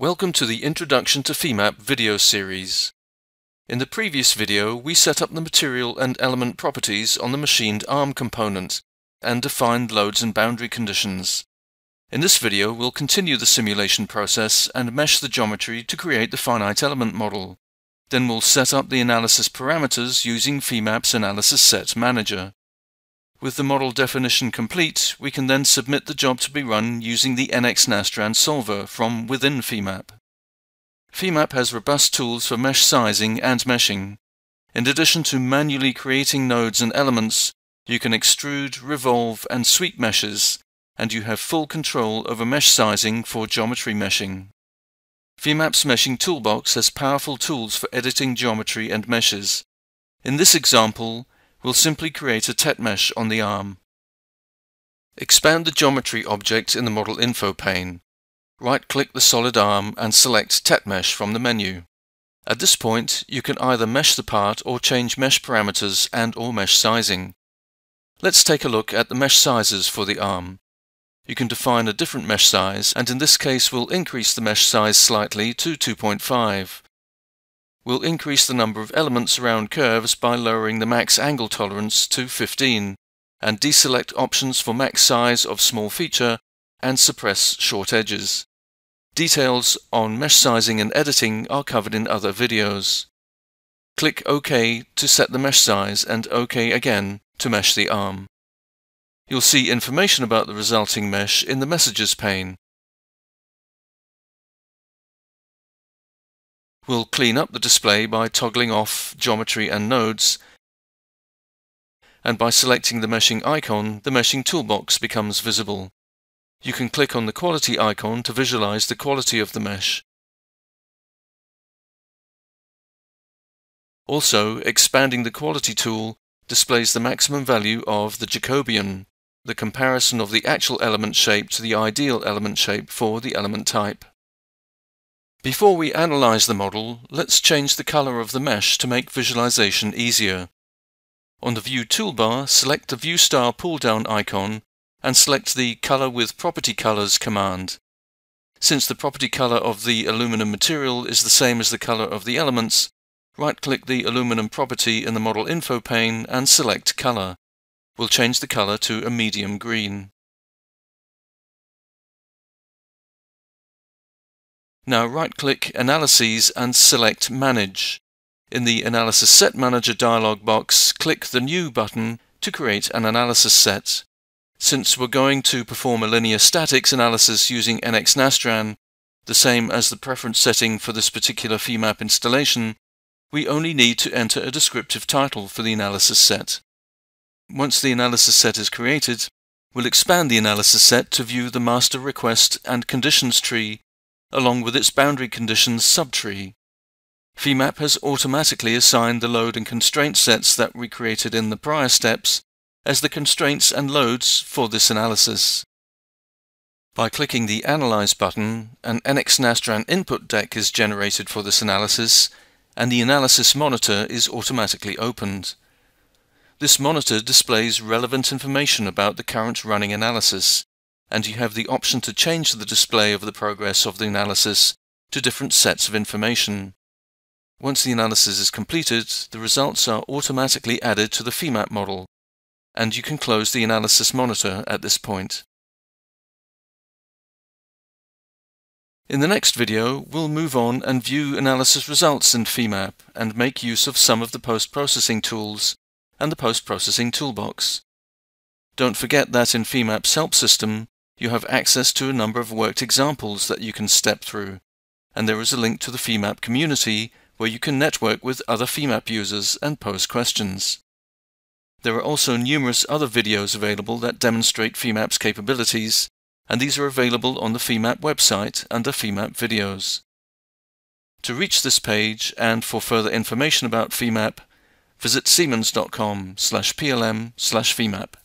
Welcome to the Introduction to FEMAP video series. In the previous video, we set up the material and element properties on the machined arm component and defined loads and boundary conditions. In this video, we'll continue the simulation process and mesh the geometry to create the finite element model. Then we'll set up the analysis parameters using FEMAP's Analysis Set Manager. With the model definition complete, we can then submit the job to be run using the NX-Nastran solver from within FEMAP. FEMAP has robust tools for mesh sizing and meshing. In addition to manually creating nodes and elements, you can extrude, revolve, and sweep meshes, and you have full control over mesh sizing for geometry meshing. FEMAP's meshing toolbox has powerful tools for editing geometry and meshes. In this example, we'll simply create a tet mesh on the arm. Expand the geometry object in the Model Info pane. Right-click the solid arm and select Tet Mesh from the menu. At this point, you can either mesh the part or change mesh parameters and/or mesh sizing. Let's take a look at the mesh sizes for the arm. You can define a different mesh size, and in this case we'll increase the mesh size slightly to 2.5. We'll increase the number of elements around curves by lowering the max angle tolerance to 15, and deselect options for max size of small feature and suppress short edges. Details on mesh sizing and editing are covered in other videos. Click OK to set the mesh size and OK again to mesh the arm. You'll see information about the resulting mesh in the Messages pane. We'll clean up the display by toggling off Geometry and Nodes, and by selecting the meshing icon, the meshing toolbox becomes visible. You can click on the Quality icon to visualize the quality of the mesh. Also, expanding the Quality tool displays the maximum value of the Jacobian, the comparison of the actual element shape to the ideal element shape for the element type. Before we analyze the model, let's change the color of the mesh to make visualization easier. On the View toolbar, select the View Style pull-down icon and select the Color with Property Colors command. Since the property color of the aluminum material is the same as the color of the elements, right-click the aluminum property in the Model Info pane and select Color. We'll change the color to a medium green. Now right-click Analyses and select Manage. In the Analysis Set Manager dialog box, click the New button to create an analysis set. Since we're going to perform a linear statics analysis using NX-Nastran, the same as the preference setting for this particular FEMAP installation, we only need to enter a descriptive title for the analysis set. Once the analysis set is created, we'll expand the analysis set to view the master request and conditions tree along with its boundary conditions subtree. FEMAP has automatically assigned the load and constraint sets that we created in the prior steps as the constraints and loads for this analysis. By clicking the Analyze button, an NX-Nastran input deck is generated for this analysis, and the analysis monitor is automatically opened. This monitor displays relevant information about the current running analysis, and you have the option to change the display of the progress of the analysis to different sets of information. Once the analysis is completed, the results are automatically added to the FEMAP model, and you can close the analysis monitor at this point. In the next video, we'll move on and view analysis results in FEMAP and make use of some of the post-processing tools and the post-processing toolbox. Don't forget that in FEMAP's help system, you have access to a number of worked examples that you can step through, and there is a link to the FEMAP community where you can network with other FEMAP users and pose questions. There are also numerous other videos available that demonstrate FEMAP's capabilities, and these are available on the FEMAP website under FEMAP videos. To reach this page and for further information about FEMAP, visit siemens.com/plm/FEMAP.